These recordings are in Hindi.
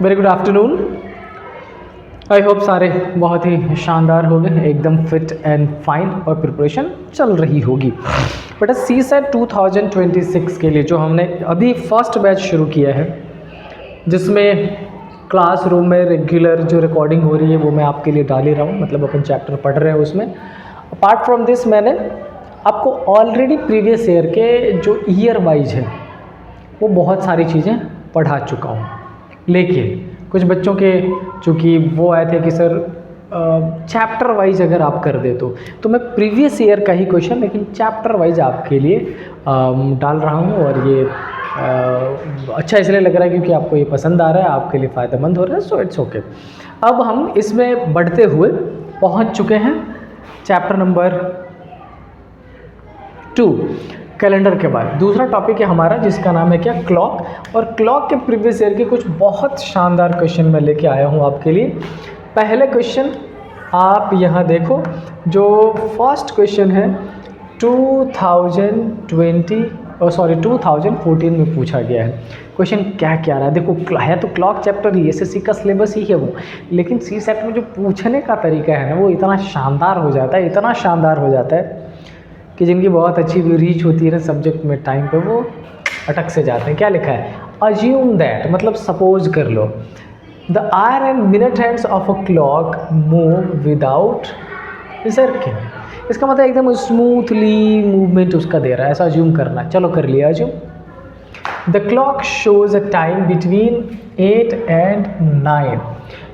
Very good afternoon. I hope सारे बहुत ही शानदार हो गए, एकदम फिट एंड फाइन और प्रिपरेशन चल रही होगी। बेटा CSAT 2026 के लिए जो हमने अभी फर्स्ट बैच शुरू किया है, जिसमें क्लासरूम में रेगुलर जो रिकॉर्डिंग हो रही है वो मैं आपके लिए डाल ही रहा हूँ, मतलब अपन चैप्टर पढ़ रहे हैं उसमें। अपार्ट फ्रॉम दिस मैंने आपको ऑलरेडी प्रीवियस ईयर के जो ईयर वाइज है वो बहुत सारी चीज़ें पढ़ा चुका हूँ, लेकिन कुछ बच्चों के चूँकि वो आए थे कि सर चैप्टर वाइज अगर आप कर दे तो मैं प्रीवियस ईयर का ही क्वेश्चन लेकिन चैप्टर वाइज आपके लिए डाल रहा हूँ। और ये अच्छा इसलिए लग रहा है क्योंकि आपको ये पसंद आ रहा है, आपके लिए फ़ायदेमंद हो रहा है, सो इट्स ओके। अब हम इसमें बढ़ते हुए पहुँच चुके हैं चैप्टर नंबर 2 कैलेंडर के बाद। दूसरा टॉपिक है हमारा जिसका नाम है क्या, क्लॉक। और क्लॉक के प्रीवियस ईयर के कुछ बहुत शानदार क्वेश्चन मैं लेके आया हूँ आपके लिए। पहले क्वेश्चन आप यहाँ देखो, जो फर्स्ट क्वेश्चन है 2014 में पूछा गया है। क्वेश्चन क्या क्या रहा है देखो, है तो क्लॉक चैप्टर ही, SSC का सिलेबस ही है वो, लेकिन CSAT में जो पूछने का तरीका है ना वो इतना शानदार हो जाता है, इतना शानदार हो जाता है कि जिनकी बहुत अच्छी रीच होती है ना सब्जेक्ट में टाइम पे, वो अटक से जाते हैं। क्या लिखा है, अज्यूम दैट, मतलब सपोज कर लो, the hour and minute hands of a clock move without jerking. इसका मतलब एकदम स्मूथली मूवमेंट उसका दे रहा है, ऐसा अज्यूम करना है। चलो कर लिया assume. The clock shows a time between 8 and 9।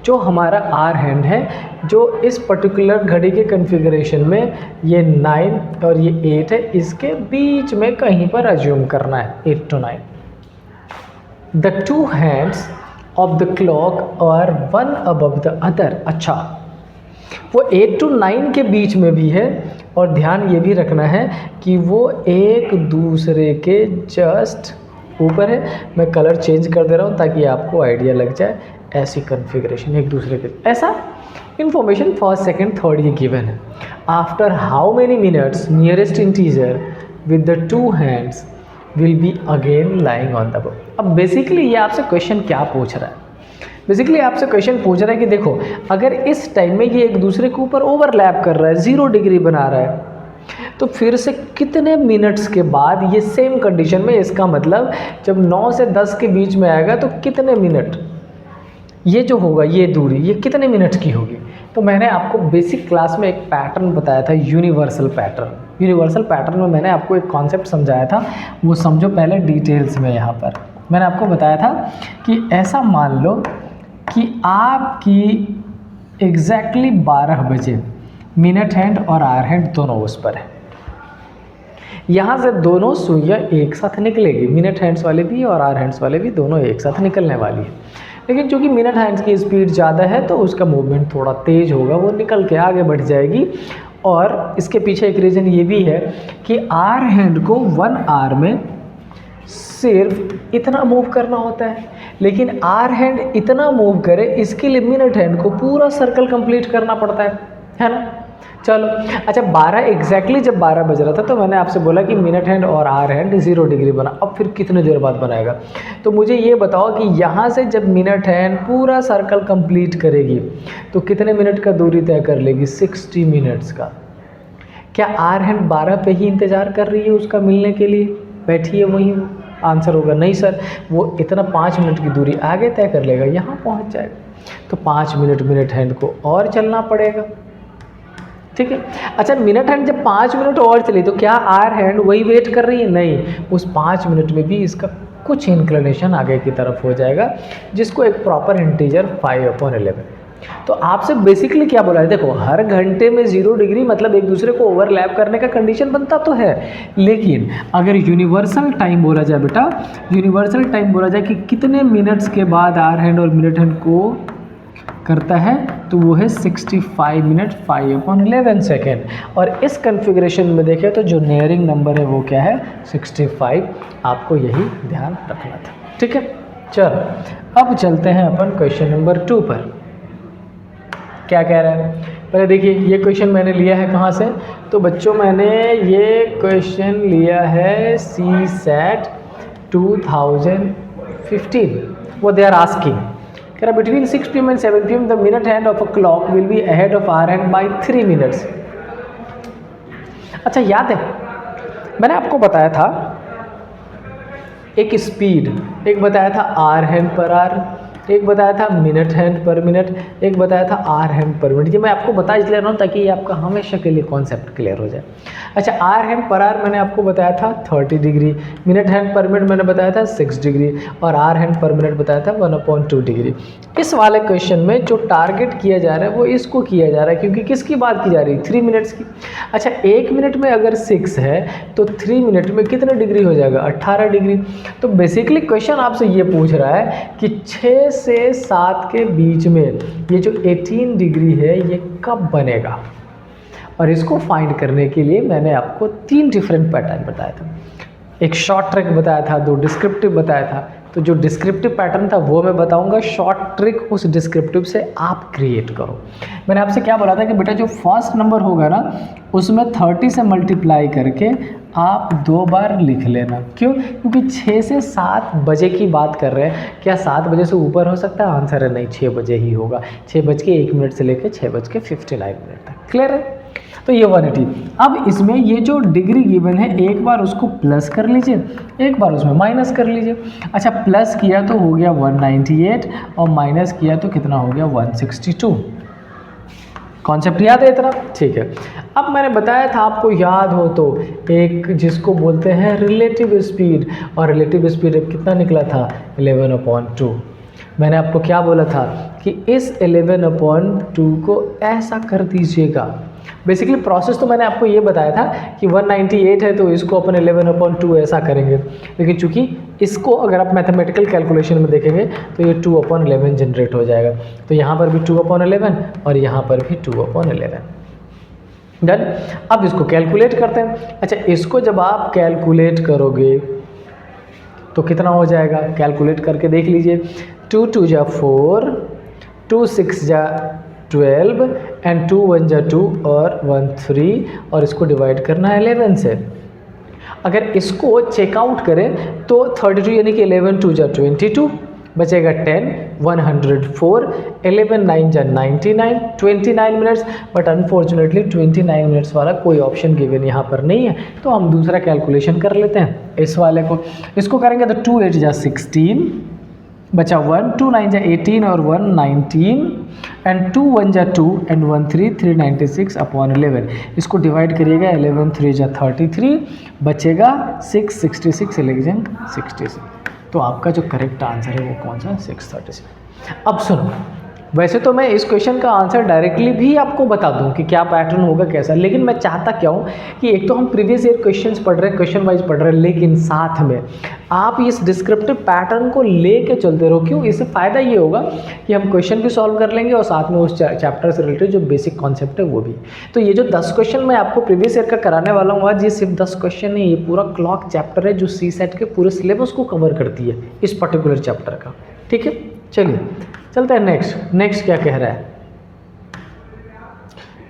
जो हमारा आर हैंड है, जो इस पर्टिकुलर घड़ी के कन्फिगरेशन में ये 9 और ये 8 है, इसके बीच में कहीं पर अज्यूम करना है 8 to 9। The two hands of the clock are one above the other. अच्छा, वो 8 to 9 के बीच में भी है, और ध्यान ये भी रखना है कि वो एक दूसरे के जस्ट ऊपर है। मैं कलर चेंज कर दे रहा हूँ ताकि आपको आइडिया लग जाए। ऐसी कन्फिग्रेशन एक दूसरे के, ऐसा इन्फॉर्मेशन फर्स्ट सेकंड थर्ड ये गिवन है। After how many minutes nearest integer with the two hands will be again lying on the book. अब बेसिकली ये आपसे क्वेश्चन क्या पूछ रहा है, बेसिकली आपसे क्वेश्चन पूछ रहा है कि देखो, अगर इस टाइम में ये एक दूसरे के ऊपर ओवरलैप कर रहा है, 0 डिग्री बना रहा है, तो फिर से कितने मिनट्स के बाद ये सेम कंडीशन में, इसका मतलब जब 9 से 10 के बीच में आएगा तो कितने मिनट ये जो होगा, ये दूरी ये कितने मिनट की होगी। तो मैंने आपको बेसिक क्लास में एक पैटर्न बताया था, यूनिवर्सल पैटर्न। यूनिवर्सल पैटर्न में मैंने आपको एक कॉन्सेप्ट समझाया था, वो समझो पहले डिटेल्स में। यहाँ पर मैंने आपको बताया था कि ऐसा मान लो कि आपकी एग्जैक्टली 12 बजे मिनट हैंड और आवर हैंड दोनों उस पर है। यहाँ से दोनों सुइयाँ एक साथ निकलेगी, मिनट हैंड्स वाले भी और आवर हैंड्स वाले भी, दोनों एक साथ निकलने वाली है। लेकिन चूँकि मिनट हैंड्स की स्पीड ज़्यादा है तो उसका मूवमेंट थोड़ा तेज़ होगा, वो निकल के आगे बढ़ जाएगी। और इसके पीछे एक रीज़न ये भी है कि आवर हैंड को 1 आवर में सिर्फ इतना मूव करना होता है, लेकिन आवर हैंड इतना मूव करे इसके लिए मिनट हैंड को पूरा सर्कल कंप्लीट करना पड़ता है ना। चलो अच्छा, 12 एग्जैक्टली जब 12 बज रहा था तो मैंने आपसे बोला कि मिनट हैंड और आवर हैंड 0 डिग्री बना। अब फिर कितने देर बाद बनाएगा, तो मुझे ये बताओ कि यहाँ से जब मिनट हैंड पूरा सर्कल कंप्लीट करेगी तो कितने मिनट का दूरी तय कर लेगी, 60 मिनट्स का। क्या आवर हैंड 12 पे ही इंतज़ार कर रही है उसका मिलने के लिए, बैठी है वहीं? आंसर होगा नहीं सर, वो इतना 5 मिनट की दूरी आगे तय कर लेगा, यहाँ पहुँच जाएगा। तो 5 मिनट मिनट हैंड को और चलना पड़ेगा, ठीक है। अच्छा, मिनट हैंड जब 5 मिनट और चली तो क्या आवर हैंड वही वेट कर रही है? नहीं, उस 5 मिनट में भी इसका कुछ इंक्लिनेशन आगे की तरफ हो जाएगा, जिसको एक प्रॉपर इंटीजर 5/11। तो आपसे बेसिकली क्या बोला है, देखो हर घंटे में 0 डिग्री मतलब एक दूसरे को ओवरलैप करने का कंडीशन बनता तो है, लेकिन अगर यूनिवर्सल टाइम बोला जाए बेटा, यूनिवर्सल टाइम बोला जाए कि कितने मिनट्स के बाद आवर हैंड और मिनट हैंड को करता है, तो वो है 65 मिनट 5/11 सेकेंड। और इस कन्फिग्रेशन में देखें तो जो नियरिंग नंबर है वो क्या है, 65। आपको यही ध्यान रखना था, ठीक है। चलो अब चलते हैं अपन क्वेश्चन नंबर 2 पर। क्या कह रहा है, पहले देखिए ये क्वेश्चन मैंने लिया है कहाँ से, तो बच्चों मैंने ये क्वेश्चन लिया है CSAT 2015, वो दे आर आस्किंग, कह रहा between 6 PM and 7 PM the minute hand of a clock will be ahead of our hand by 3 minutes. अच्छा याद है मैंने आपको बताया था एक स्पीड, एक बताया था आर हैंड पर आर, एक बताया था मिनट हैंड पर मिनट, एक बताया था आर हैंड पर मिनट। ये मैं आपको बता इसलिए रहा हूँ ताकि ये आपका हमेशा के लिए कॉन्सेप्ट क्लियर हो जाए। अच्छा आर हैंड पर आर मैंने आपको बताया था 30 डिग्री, मिनट हैंड पर मिनट मैंने बताया था 6 डिग्री और आर हैंड पर मिनट बताया था 1/2 डिग्री। इस वाले क्वेश्चन में जो टारगेट किया जा रहा है वो इसको किया जा रहा है, क्योंकि किसकी बात की जा रही है, 3 मिनट्स की। अच्छा 1 मिनट में अगर 6 है तो 3 मिनट में कितने डिग्री हो जाएगा, 18 डिग्री। तो बेसिकली क्वेश्चन आपसे ये पूछ रहा है कि 6 से 7 के बीच में ये जो 18 डिग्री है ये कब बनेगा, और इसको फाइंड करने के लिए मैंने आपको 3 डिफरेंट पैटर्न बताया था। एक शॉर्ट ट्रिक बताया था, 2 डिस्क्रिप्टिव बताया था। तो जो डिस्क्रिप्टिव पैटर्न था वो मैं बताऊंगा, शॉर्ट ट्रिक उस डिस्क्रिप्टिव से आप क्रिएट करो। मैंने आपसे क्या बोला था कि बेटा जो फर्स्ट नंबर होगा ना उसमें 30 से मल्टीप्लाई करके आप 2 बार लिख लेना। क्यों? क्योंकि 6 से 7 बजे की बात कर रहे हैं। क्या 7 बजे से ऊपर हो सकता है? आंसर है नहीं, 6 बजे ही होगा। 6:01 से लेकर 6:59 तक। क्लियर है? तो ये 180। अब इसमें ये जो डिग्री गिवन है एक बार उसको प्लस कर लीजिए, एक बार उसमें माइनस कर लीजिए। अच्छा प्लस किया तो हो गया 198 और माइनस किया तो कितना हो गया 162। कॉन्सेप्ट याद है इतना? ठीक है। अब मैंने बताया था आपको याद हो तो एक जिसको बोलते हैं रिलेटिव स्पीड, और रिलेटिव स्पीड कितना निकला था 11/2। मैंने आपको क्या बोला था कि इस 11/2 को ऐसा कर दीजिएगा। बेसिकली प्रोसेस तो मैंने आपको ये बताया था कि 198 है तो इसको अपन 11/2 ऐसा करेंगे, लेकिन चूंकि इसको अगर आप मैथमेटिकल कैलकुलेशन में देखेंगे तो ये 2/11 जनरेट हो जाएगा। तो यहाँ पर भी 2/11 और यहाँ पर भी 2/11। डन। अब इसको कैलकुलेट करते हैं। अच्छा इसको जब आप कैलकुलेट करोगे तो कितना हो जाएगा, कैलकुलेट करके देख लीजिए। 2 2 जा 4, 2 6 जा 12 एंड 2 1 जा 2 और 1 3, और इसको डिवाइड करना है 11 से। अगर इसको चेकआउट करें तो 32 यानी कि 11 2 जा 22, बचेगा 10, 104, 11 9 जा 99, 29 मिनट्स। बट अनफॉर्चुनेटली 29 मिनट्स वाला कोई ऑप्शन गिवन यहाँ पर नहीं है, तो हम दूसरा कैलकुलेशन कर लेते हैं इस वाले को। इसको करेंगे तो 2 8 जा 16, बचा 1, 2 9 जा 18 और 1 19 एंड 2 1 जा 2 एंड 1 3 396/11। इसको डिवाइड करिएगा, 11 3 जा 33, बचेगा 6 66 11 66। तो आपका जो करेक्ट आंसर है वो कौन सा, 636। अब सुनो, वैसे तो मैं इस क्वेश्चन का आंसर डायरेक्टली भी आपको बता दूं कि क्या पैटर्न होगा कैसा, लेकिन मैं चाहता क्या हूं कि एक तो हम प्रीवियस ईयर क्वेश्चंस पढ़ रहे हैं, क्वेश्चन वाइज पढ़ रहे हैं, लेकिन साथ में आप इस डिस्क्रिप्टिव पैटर्न को लेके चलते रहो। क्यों? इससे फ़ायदा ये होगा कि हम क्वेश्चन भी सॉल्व कर लेंगे और साथ में उस चैप्टर से रिलेटेड जो बेसिक कॉन्सेप्ट है वो भी। तो ये जो 10 क्वेश्चन मैं आपको प्रीवियस ईयर का कराने वाला हूँ आज, ये सिर्फ 10 क्वेश्चन नहीं, ये पूरा क्लॉक चैप्टर है जो CSET के पूरे सिलेबस को कवर करती है इस पर्टिकुलर चैप्टर का। ठीक है, चलिए चलते हैं नेक्स्ट क्या कह रहा है।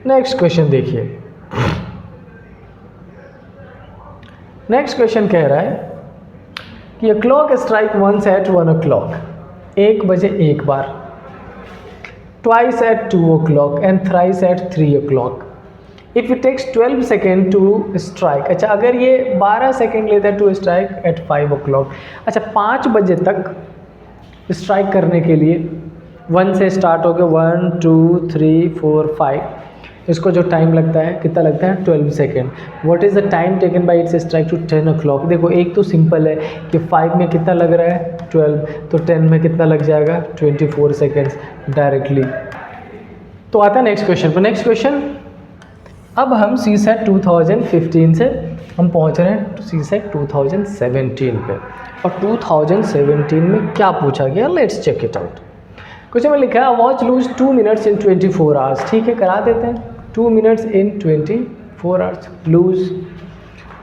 नेक्स्ट क्वेश्चन देखिए। नेक्स्ट क्वेश्चन कह रहा है कि a clock strike once at 1 o'clock, 1 बजे एक बार, twice at 2 o'clock and thrice at 3 o'clock. If it takes 12 seconds to strike, अच्छा अगर ये 12 सेकेंड लेता है to strike at 5 o'clock, अच्छा 5 बजे तक स्ट्राइक करने के लिए 1 से स्टार्ट हो गया, 1 2 3 4 5, इसको जो टाइम लगता है कितना लगता है 12 second. What is the time taken by its strike to 10 o'clock। देखो एक तो सिंपल है कि 5 में कितना लग रहा है 12, तो 10 में कितना लग जाएगा 24 सेकेंड्स डायरेक्टली। तो आता है नेक्स्ट क्वेश्चन पर। नेक्स्ट क्वेश्चन, अब हम CSET 2015 से हम पहुंच रहे हैं CSET 2017 पे, और 2017 में क्या पूछा गया, let's check it out. Question में लिखा है watch lose 2 minutes in 24 hours. ठीक है, करा देते हैं। 2 minutes in 24 hours lose,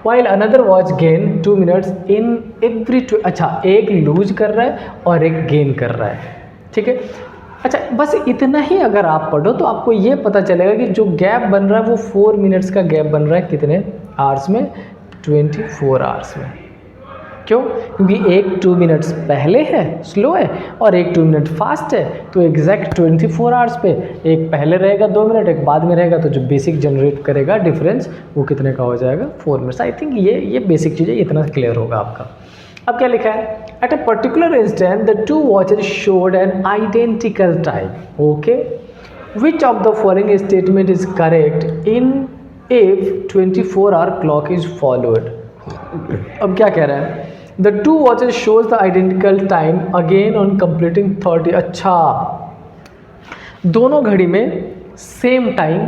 while another watch gain 2 minutes in every. अच्छा एक लूज कर रहा है और एक गेन कर रहा है। ठीक है, अच्छा बस इतना ही अगर आप पढ़ो तो आपको ये पता चलेगा कि जो गैप बन रहा है वो 4 मिनट्स का गैप बन रहा है कितने आवर्स में, 24 आवर्स में। क्यों? क्योंकि एक 2 मिनट्स पहले है स्लो है और एक 2 मिनट फास्ट है, तो एग्जैक्ट 24 आवर्स पे एक पहले रहेगा 2 मिनट, एक बाद में रहेगा, तो जो बेसिक जनरेट करेगा डिफरेंस वो कितने का हो जाएगा? 4 मिनट्स। आई थिंक ये बेसिक चीज़ है, इतना क्लियर होगा आपका। अब क्या लिखा है? At a particular instant the 2 watches showed an identical time, okay, which of the following statement is correct in if 24 hour clock is followed. अब क्या कह रहा है? The 2 watches shows the identical time again on completing 30। अच्छा, दोनों घड़ी में सेम टाइम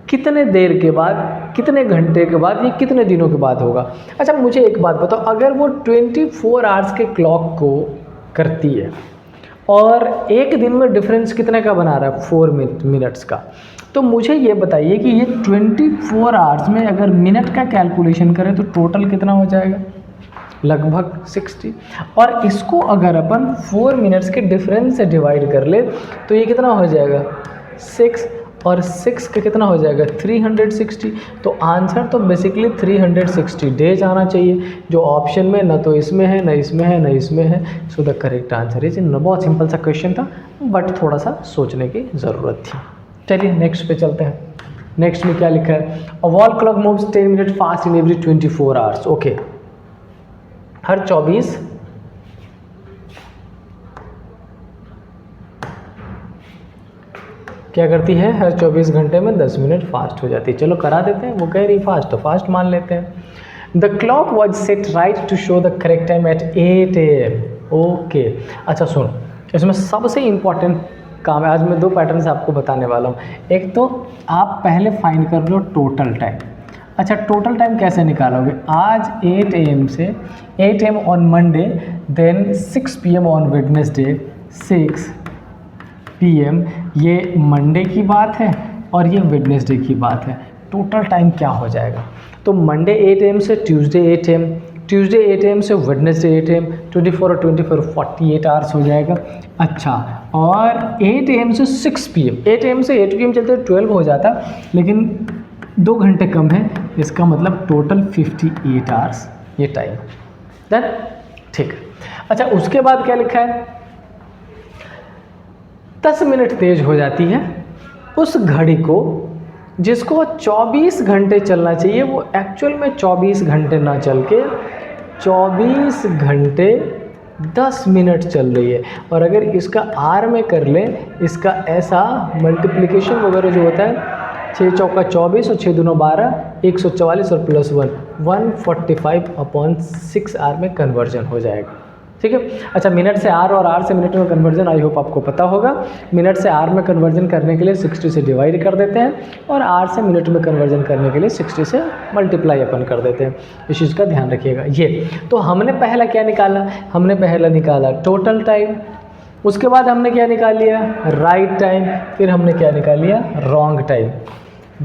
कितने देर के बाद, कितने घंटे के बाद, ये कितने दिनों के बाद होगा? अच्छा मुझे एक बात बताओ, अगर वो 24 आवर्स के क्लॉक को करती है और एक दिन में डिफरेंस कितने का बना रहा है? 4 मिनट्स का, तो मुझे ये बताइए कि ये 24 आवर्स में अगर मिनट का कैलकुलेशन करें तो टोटल कितना हो जाएगा? लगभग 60। और इसको अगर अपन 4 मिनट्स के डिफरेंस से डिवाइड कर ले तो ये कितना हो जाएगा? 6, और 6 का कितना हो जाएगा? 360। तो आंसर तो बेसिकली 360 डेज आना चाहिए, जो ऑप्शन में ना तो इसमें है, ना इसमें है, ना इसमें है। सो the correct answer is in. बहुत सिंपल सा क्वेश्चन था, बट थोड़ा सा सोचने की ज़रूरत थी। चलिए नेक्स्ट पे चलते हैं। नेक्स्ट में क्या लिखा है? A wall clock moves 10 minute fast in every 24 hours. Okay, हर 24 क्या करती है? हर 24 घंटे में 10 मिनट फास्ट हो जाती है। चलो करा देते हैं, वो कह रही फास्ट तो फास्ट मान लेते हैं। The clock was set right to show the correct time at 8 AM। Okay, अच्छा सुनो, इसमें सबसे इंपॉर्टेंट काम है, आज मैं 2 पैटर्न्स आपको बताने वाला हूँ। एक तो आप पहले फाइंड कर लो टोटल टाइम। अच्छा, टोटल टाइम कैसे निकालोगे? आज 8 AM से 8 AM on Monday, then 6 PM on Wednesday, 6 PM, ये मंडे की बात है और ये वेडनेसडे की बात है। टोटल टाइम क्या हो जाएगा? तो मंडे 8 AM से ट्यूसडे 8 AM, ट्यूसडे 8 AM से वेडनेसडे 8 AM, 24 और 24 48 आवर्स हो जाएगा। अच्छा, और 8 AM से 6 PM, 8 AM से 8 PM चलते 12 हो जाता, लेकिन 2 घंटे कम है, इसका मतलब टोटल 58 आवर्स ये टाइम। देन ठीक है। अच्छा, उसके बाद क्या लिखा है? 10 मिनट तेज हो जाती है उस घड़ी को जिसको 24 घंटे चलना चाहिए, वो एक्चुअल में 24 घंटे ना चल के 24 घंटे 10 मिनट चल रही है। और अगर इसका आर में कर लें, इसका ऐसा मल्टीप्लिकेशन वगैरह जो होता है, 6 चौका 24 और 6 दूना 12, 144 और +1 145/6 आर में कन्वर्जन हो जाएगा। ठीक है। अच्छा, मिनट से आर और आर से मिनट में कन्वर्जन आई होप आपको पता होगा। मिनट से आर में कन्वर्जन करने के लिए 60 से डिवाइड कर देते हैं और आर से मिनट में कन्वर्जन करने के लिए 60 से मल्टीप्लाई अपन कर देते हैं। इस चीज़ का ध्यान रखिएगा। ये तो हमने पहला क्या निकाला? हमने पहला निकाला टोटल टाइम, उसके बाद हमने क्या निकाल लिया? राइट टाइम, फिर हमने क्या निकाल लिया? Wrong time.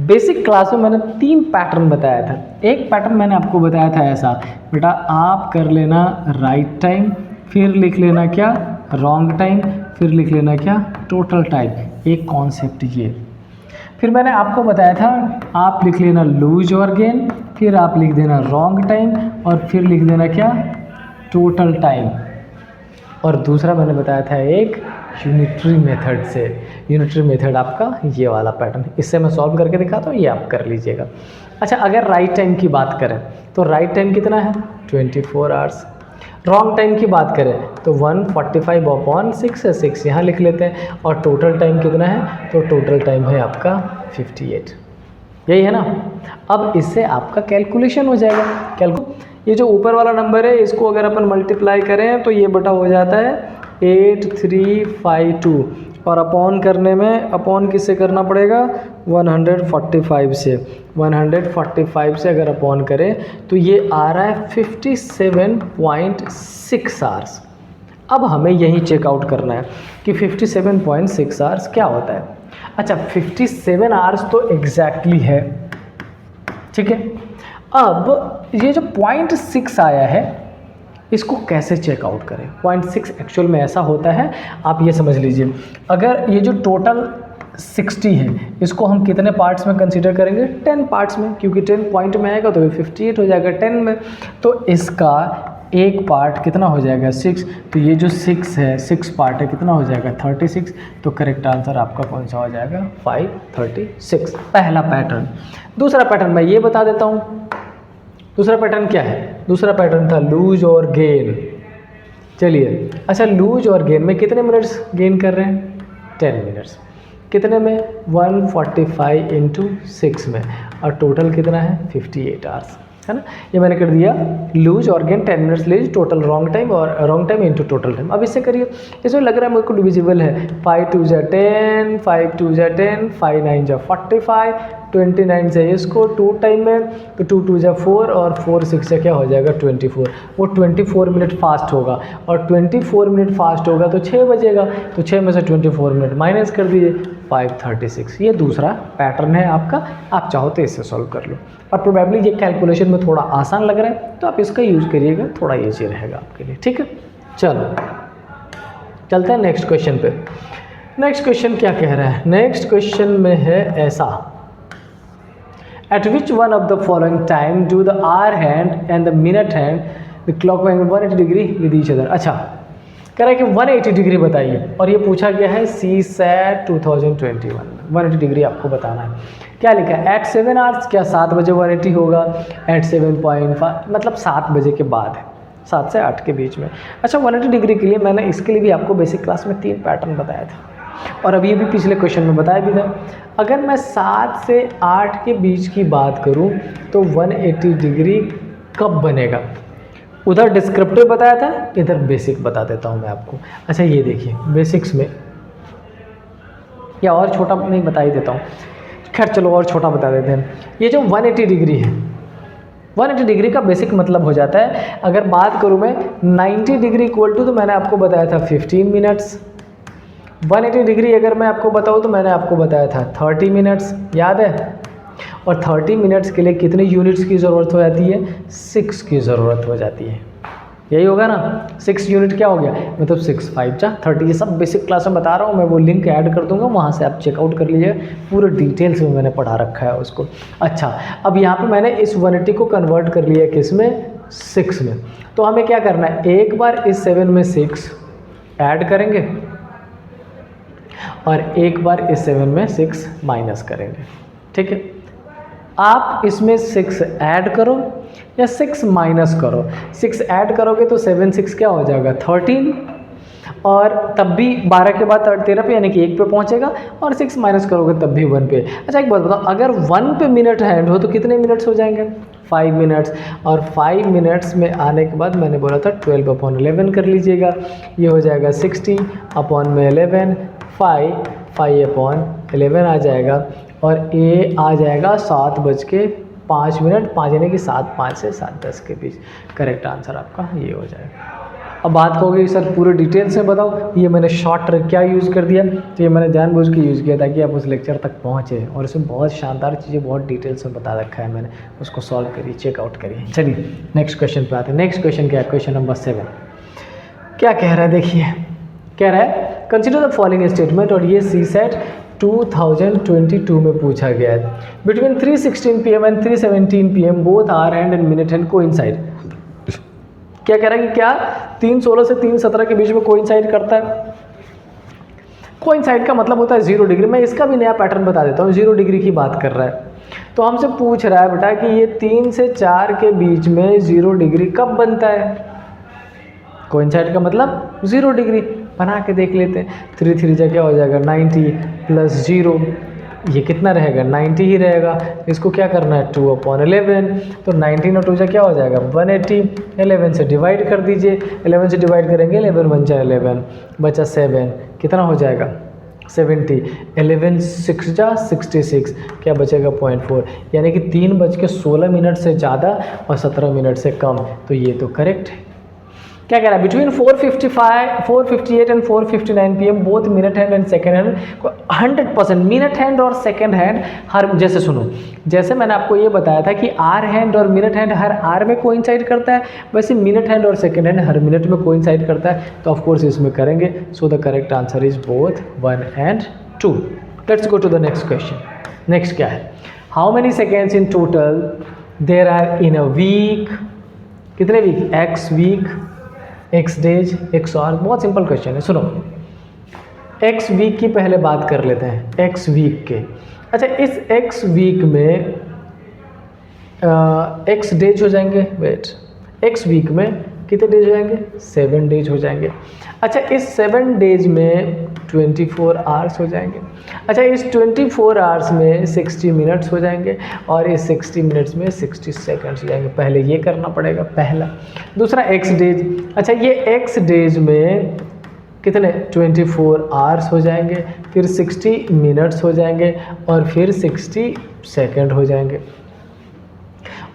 बेसिक क्लास में मैंने 3 पैटर्न बताया था। एक पैटर्न मैंने आपको बताया था ऐसा, बेटा आप कर लेना राइट टाइम, फिर लिख लेना क्या? रॉन्ग टाइम, फिर लिख लेना क्या? Total time. एक कॉन्सेप्ट ये। फिर मैंने आपको बताया था आप लिख लेना लूज और गेन, फिर आप लिख देना रॉन्ग टाइम और फिर लिख देना क्या? Total time. और दूसरा मैंने बताया था एक यूनिटरी मेथड से। यूनिटरी मेथड आपका ये वाला पैटर्न है, इससे मैं सॉल्व करके दिखाता हूँ, ये आप कर लीजिएगा। अच्छा, अगर राइट टाइम की बात करें तो राइट टाइम कितना है? 24 आवर्स। रॉन्ग टाइम की बात करें तो 145/6 है, 6 यहाँ लिख लेते हैं। और टोटल टाइम कितना है? तो टोटल टाइम है आपका 58। यही है ना। अब इससे आपका कैलकुलेशन हो जाएगा। ये जो ऊपर वाला नंबर है इसको अगर अपन मल्टीप्लाई करें तो ये बटा हो जाता है 8352 और अपॉन करने में अपॉन किससे करना पड़ेगा? 145 से। 145 से अगर अपॉन करें तो ये आ रहा है 57.6 आवर्स। अब हमें यही चेकआउट करना है कि 57.6 आवर्स क्या होता है। अच्छा, 57 आवर्स तो एग्जैक्टली है, ठीक है। अब ये जो 0.6 आया है इसको कैसे चेकआउट करें? 0.6 एक्चुअल में ऐसा होता है, आप ये समझ लीजिए, अगर ये जो टोटल 60 है इसको हम कितने पार्ट्स में कंसीडर करेंगे? 10 पार्ट्स में, क्योंकि 10 पॉइंट में आएगा तो 58 हो जाएगा 10 में। तो इसका एक पार्ट कितना हो जाएगा 6, तो ये जो 6 है 6 पार्ट है कितना हो जाएगा 36। तो करेक्ट आंसर आपका कौन सा हो जाएगा 536, पहला पैटर्न। दूसरा पैटर्न मैं ये बता देता हूँ। दूसरा पैटर्न क्या है? दूसरा पैटर्न था लूज और गेन। चलिए अच्छा, लूज और गेन में कितने मिनट्स गेन कर रहे हैं? 10 मिनट्स। कितने में? 145 इंटू 6 में, और टोटल कितना है 58 आवर्स, है ना। ये मैंने कर दिया लूज और गेन 10 मिनट्स लीज टोटल रॉन्ग टाइम और wrong time into total time. अब इससे करिए, इसमें लग रहा है मेरे को डिविजिबल है। 5 2 जा 10, 5 2 जा 10, 5 9 जा 45, 29 से इसको 2 टाइम में, तो 2 2 जा 4 और 4 6 से क्या हो जाएगा 24। वो 24 मिनट फास्ट होगा, और 24 मिनट फास्ट होगा तो 6 बजेगा, तो 6 में से 24 मिनट माइनस कर दीजिए 536। ये दूसरा पैटर्न है आपका, आप चाहो तो इससे सॉल्व कर लो। और प्रोबेबली ये कैलकुलेशन में थोड़ा आसान लग रहा है तो आप इसका यूज़ करिएगा, थोड़ा ईजी रहेगा आपके लिए, ठीक है। चलो चलते हैं नेक्स्ट क्वेश्चन पे। नेक्स्ट क्वेश्चन क्या कह रहा है? नेक्स्ट क्वेश्चन में है ऐसा, at which one of the following time do the hour hand and the minute hand the clock wise 180 degree with each other. अच्छा, कह रहा है कि 180 डिग्री बताइए, और ये पूछा गया है CSAT 2021 में। 180 डिग्री आपको बताना है। क्या लिखा है? एट 7 आवर्स, क्या 7 बजे 180 होगा? एट 7.5 मतलब 7 बजे के बाद है, 7 से 8 के बीच में। अच्छा, 180 डिग्री के लिए मैंने इसके लिए भी आपको बेसिक क्लास में 3 पैटर्न बताया था, और अभी भी पिछले क्वेश्चन में बताया भी था। अगर मैं 7 से 8 के बीच की बात करूं तो 180 डिग्री कब बनेगा? उधर डिस्क्रिप्टिव बताया था, इधर बेसिक बता देता हूं मैं आपको। अच्छा ये देखिए बेसिक्स में, या और छोटा नहीं बता ही देता हूँ, खैर चलो और छोटा बता देते हैं। ये जो 180 डिग्री है, 180 डिग्री का बेसिक मतलब हो जाता है, अगर बात करूँ मैं 90 डिग्री इक्वल टू, तो मैंने आपको बताया था 15 मिनट्स। 180 डिग्री अगर मैं आपको बताऊँ तो मैंने आपको बताया था 30 मिनट्स, याद है। और 30 मिनट्स के लिए कितने यूनिट्स की ज़रूरत हो जाती है? 6 की ज़रूरत हो जाती है, यही होगा ना। 6 यूनिट क्या हो गया, मतलब 6 5 जा 30। ये सब बेसिक क्लास में बता रहा हूँ मैं, वो लिंक ऐड कर दूंगा, वहाँ से आप चेकआउट कर लीजिए, पूरे डिटेल्स में मैंने पढ़ा रखा है उसको। अच्छा, अब यहाँ पे मैंने इस 180 को कन्वर्ट कर लिया किस में? 6 में। तो हमें क्या करना है, एक बार इस 7 में 6 ऐड करेंगे, और एक बार इस 7 में 6 माइनस करेंगे, ठीक है। आप इसमें 6 ऐड करो या 6 माइनस करो। 6 ऐड करोगे तो 7 6 क्या हो जाएगा 13, और तब भी 12 के बाद 13 पे यानी कि 1 पे पहुंचेगा, और 6 माइनस करोगे तब भी 1 पे। अच्छा एक बात बताओ, अगर 1 पे मिनट हैंड हो तो कितने मिनट्स हो जाएंगे? 5 मिनट्स। और 5 मिनट्स में आने के बाद मैंने बोला था 12/11 कर लीजिएगा, ये हो जाएगा 60 अपॉन में 11, 5/11 आ जाएगा, और ए आ जाएगा 7:05, 5 यानी कि 7:05 से 7:10 के बीच। करेक्ट आंसर आपका ये हो जाएगा। अब बात कहोगे सर पूरे डिटेल से बताओ, ये मैंने शॉर्ट ट्रिक क्या यूज़ कर दिया, तो ये मैंने जानबूझ के यूज़ किया ताकि आप उस लेक्चर तक पहुँचे, और इसमें बहुत शानदार चीज़ें बहुत डिटेल से बता रखा है मैंने, उसको सॉल्व करिए, चेकआउट करिए। चलिए नेक्स्ट क्वेश्चन पे आते हैं। नेक्स्ट क्वेश्चन क्या है? क्वेश्चन नंबर 7 क्या कह रहा है, देखिए कह रहा है कंसिडर द फॉलोइंग स्टेटमेंट, और ये CSAT 2022 में पूछा गया है। Between 3:16 PM and 3:17 PM both hour hand and minute hand coincide. क्या कह रहा है कि क्या 3:16 से 3:17 के बीच में कोइंसाइड करता है? कोइंसाइड का मतलब होता है 0 डिग्री। मैं इसका भी नया पैटर्न बता देता हूँ, 0 डिग्री की बात कर रहा है। तो हमसे पूछ रहा है बेटा कि ये 3 से 4 के बीच में 0 डिग्री कब बनता है? कोइंसाइड का मतलब 0 डिग्री। बना के देख लेते हैं। 3 3 जा क्या हो जाएगा 90 प्लस 0, ये कितना रहेगा 90 ही रहेगा। इसको क्या करना है 2/11, तो 19 और 2 जा क्या हो जाएगा 180। 11 से डिवाइड कर दीजिए, 11 से डिवाइड करेंगे 11 1 जा 11, बचा 7, कितना हो जाएगा 70। 11 6 जा 66, क्या बचेगा 0.4, यानी कि 3:16 से ज़्यादा और 17 मिनट से कम। तो ये तो करेक्ट है। क्या कह रहा है between 4:58 and 4:59 PM both minute hand and second hand 100% minute hand और सेकेंड हैंड हर, जैसे सुनो, जैसे मैंने आपको ये बताया था कि आर हैंड और मिनट हैंड हर आर में कोइंसाइड करता है, वैसे मिनट हैंड और सेकेंड हैंड हर मिनट में कोइंसाइड करता है। तो ऑफकोर्स इसमें करेंगे। So the correct answer is both 1 and 2। Let's go to the next question. Next क्या है, how many seconds in total there are in a week, कितने week, X week, X days, X hour. बहुत सिंपल क्वेश्चन है, सुनो। एक्स वीक की पहले बात कर लेते हैं, एक्स वीक के। अच्छा, इस एक्स वीक में एक्स डेज हो जाएंगे, वेट, एक्स वीक में कितने डेज हो जाएंगे, 7 डेज हो जाएंगे। अच्छा, इस 7 डेज में 24 आवर्स हो जाएंगे। अच्छा, इस 24 आवर्स में 60 मिनट्स हो जाएंगे और इस 60 मिनट्स में 60 सेकंड्स हो जाएंगे। पहले ये करना पड़ेगा, पहला। दूसरा एक्स डेज। अच्छा, ये एक्स डेज में कितने, 24 आवर्स हो जाएंगे, फिर 60 मिनट्स हो जाएंगे और फिर 60 सेकंड हो जाएंगे।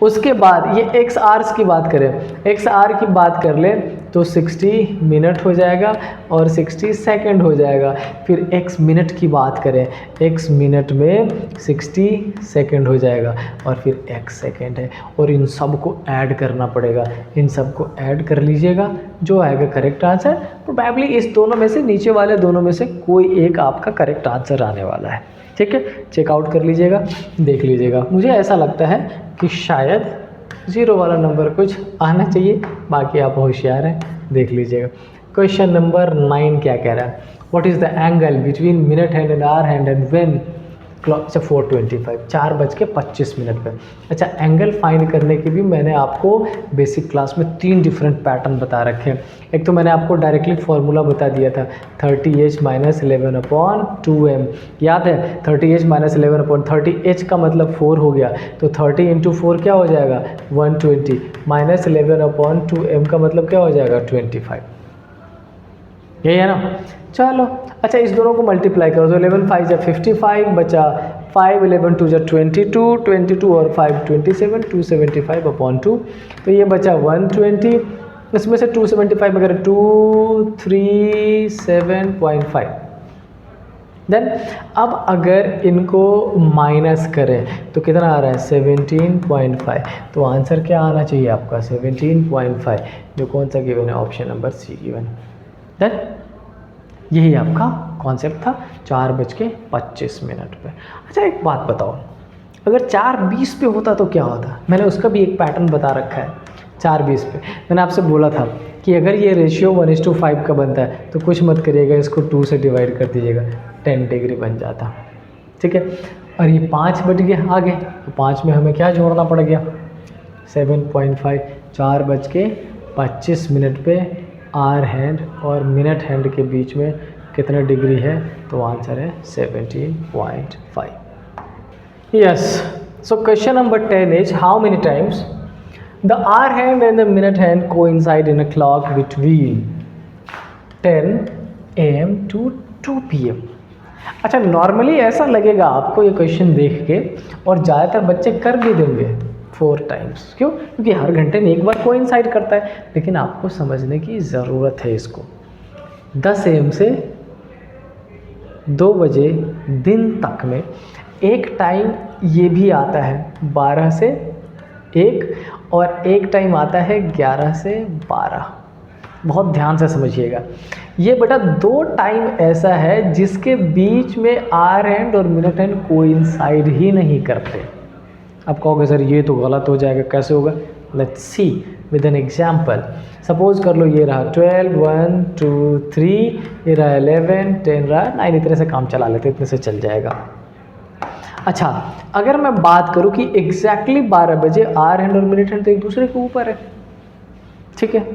उसके बाद ये एक्स आवर्स की बात करें, एक्स आवर की बात कर लें तो 60 मिनट हो जाएगा और 60 सेकंड हो जाएगा। फिर एक्स मिनट की बात करें, एक्स मिनट में 60 सेकंड हो जाएगा और फिर एक्स सेकंड है, और इन सब को ऐड करना पड़ेगा। इन सब को ऐड कर लीजिएगा, जो आएगा करेक्ट आंसर। प्रोबेबली इस दोनों में से, नीचे वाले दोनों में से कोई एक आपका करेक्ट आंसर आने वाला है। ठीक है, चेकआउट कर लीजिएगा, देख लीजिएगा। मुझे ऐसा लगता है कि शायद 0 वाला नंबर कुछ आना चाहिए, बाकी आप होशियार हैं, देख लीजिएगा। क्वेश्चन नंबर 9 क्या कह रहा है, what is the angle between minute hand and hour hand and when clock, अच्छा 4:25, 4:25 पे। अच्छा, एंगल फाइंड करने के भी मैंने आपको बेसिक क्लास में 3 डिफरेंट पैटर्न बता रखे हैं। एक तो मैंने आपको डायरेक्टली फॉर्मूला बता दिया था, 30h - 11/2m, याद है? 30h - 11 30h का मतलब 4 हो गया, तो 30 × 4 क्या हो जाएगा, 120, - 11/2m का मतलब क्या हो जाएगा, 25। यही है ना? चलो, अच्छा, इस दोनों को मल्टीप्लाई करो तो 11 × 5 = 55 बचा, 5 11 2 = 22, 22 और 5 27, 275/2, तो ये बचा 120। इसमें से 275 अगर 237.5, देन अब अगर इनको माइनस करें तो कितना आ रहा है, 17.5। तो आंसर क्या आना चाहिए आपका, 17.5, जो कौन सा गिवन है, option number C given. Then यही आपका कॉन्सेप्ट था 4:25 पे। अच्छा, एक बात बताओ, अगर 4:20 पे होता तो क्या होता? मैंने उसका भी एक पैटर्न बता रखा है। 4:20 पे मैंने आपसे बोला था कि अगर ये रेशियो 1:5 का बनता है तो कुछ मत करिएगा, इसको 2 से डिवाइड कर दीजिएगा, 10 डिग्री बन जाता। ठीक है, और ये 5 बट गया आगे, तो 5 में हमें क्या जोड़ना पड़ गया, 7.5। 4:25 पे आवर हैंड और मिनट हैंड के बीच में कितना डिग्री है, तो आंसर है 17.5। Yes, so question number 10 is how many times the hour hand and the minute hand coincide in a clock between 10 AM to 2 PM। अच्छा, नॉर्मली ऐसा लगेगा आपको ये क्वेश्चन देख के, और ज़्यादातर बच्चे कर भी देंगे 4 टाइम्स। क्यों? क्योंकि हर घंटे में एक बार कोइंसाइड करता है, लेकिन आपको समझने की ज़रूरत है इसको। 10 AM से 2 बजे दिन तक में एक टाइम ये भी आता है 12 से 1, और एक टाइम आता है 11 से 12। बहुत ध्यान से समझिएगा, ये बेटा 2 टाइम ऐसा है जिसके बीच में आवर हैंड और मिनट हैंड कोइंसाइड ही नहीं करते। आप कहोगे सर ये तो गलत हो जाएगा, कैसे होगा? Let's see with an example. Suppose कर लो ये रहा 12, 1 2 3, ये रहा 11, 10 रहा 9, इतने से काम चला लेते, इतने से चल जाएगा। अच्छा, अगर मैं बात करूं कि एग्जैक्टली 12 बजे आवर हैंड और मिनट हैंड तो एक दूसरे के ऊपर है, ठीक है।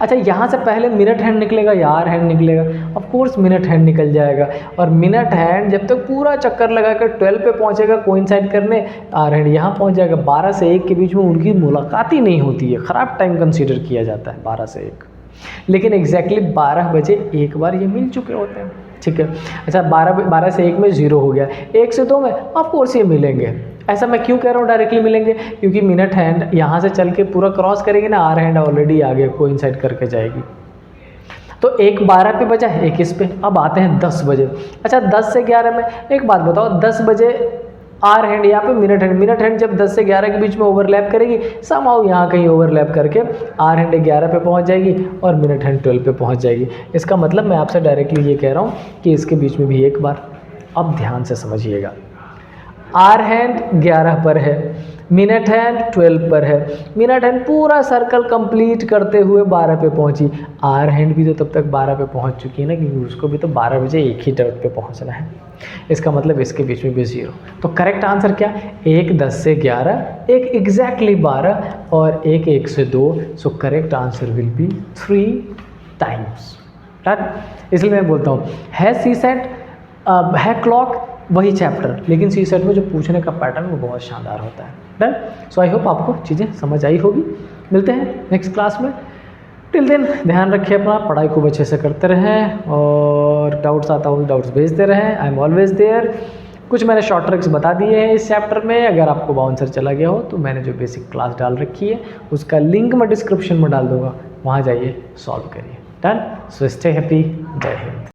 अच्छा, यहाँ से पहले मिनट हैंड निकलेगा या आवर हैंड निकलेगा? ऑफ कोर्स मिनट हैंड निकल जाएगा, और मिनट हैंड जब तक पूरा चक्कर लगाकर 12 पे पहुँचेगा कोइंसाइड करने, आवर हैंड यहाँ पहुँच जाएगा। 12 से 1 के बीच में उनकी मुलाकात ही नहीं होती है, ख़राब टाइम कंसीडर किया जाता है 12 से 1। लेकिन एग्जैक्टली 12 बजे एक बार ये मिल चुके होते हैं, ठीक है। अच्छा, 12 से 1 में 0 हो गया, 1 से 2 में ऑफ कोर्स ये मिलेंगे। ऐसा मैं क्यों कह रहा हूँ डायरेक्टली मिलेंगे? क्योंकि मिनट हैंड यहाँ से चल के पूरा क्रॉस करेगी ना, आवर हैंड ऑलरेडी आगे कोइंसाइड करके जाएगी। तो एक 12 पे बचा, एक इस पे। अब आते हैं 10 बजे। अच्छा, 10 से 11 में एक बात बताओ, 10 बजे आवर हैंड यहाँ पे मिनट हैंड जब 10 से 11 के बीच में ओवरलैप करेगी, समहाउ यहाँ कहीं ओवरलैप करके आवर हैंड 11 पे पहुँच जाएगी और मिनट हैंड 12 पे पहुँच जाएगी। इसका मतलब मैं आपसे डायरेक्टली ये कह रहा हूँ कि इसके बीच में भी एक बार। अब ध्यान से समझिएगा, आवर हैंड 11 पर है, मिनट हैंड 12 पर है, मिनट हैंड पूरा सर्कल कंप्लीट करते हुए 12 पे पहुंची। आर हैंड भी तो तब तक 12 पे पहुंच चुकी है ना, क्योंकि उसको भी तो 12 बजे एक ही डॉट पे पहुंचना है। इसका मतलब इसके बीच में भी 0। तो करेक्ट आंसर क्या, एक 10 से 11, एक एग्जैक्टली 12 और एक 1 से 2। So correct answer will be 3 times. Done. इसलिए मैं बोलता हूँ है सी सेट है क्लॉक वही चैप्टर, लेकिन सी सेट में जो पूछने का पैटर्न वो बहुत शानदार होता है। डन। सो आई होप आपको चीज़ें समझ आई होगी। मिलते हैं नेक्स्ट क्लास में। टिल देन ध्यान रखिए अपना, पढ़ाई को अच्छे से करते रहें, और डाउट्स आता हो डाउट्स भेजते रहें। I am always there. कुछ मैंने शॉर्ट ट्रिक्स बता दिए हैं इस चैप्टर में। अगर आपको बाउंसर चला गया हो तो मैंने जो बेसिक क्लास डाल रखी है उसका लिंक मैं डिस्क्रिप्शन में डाल दूँगा, वहाँ जाइए सॉल्व करिए। डन। So stay happy. जय हिंद।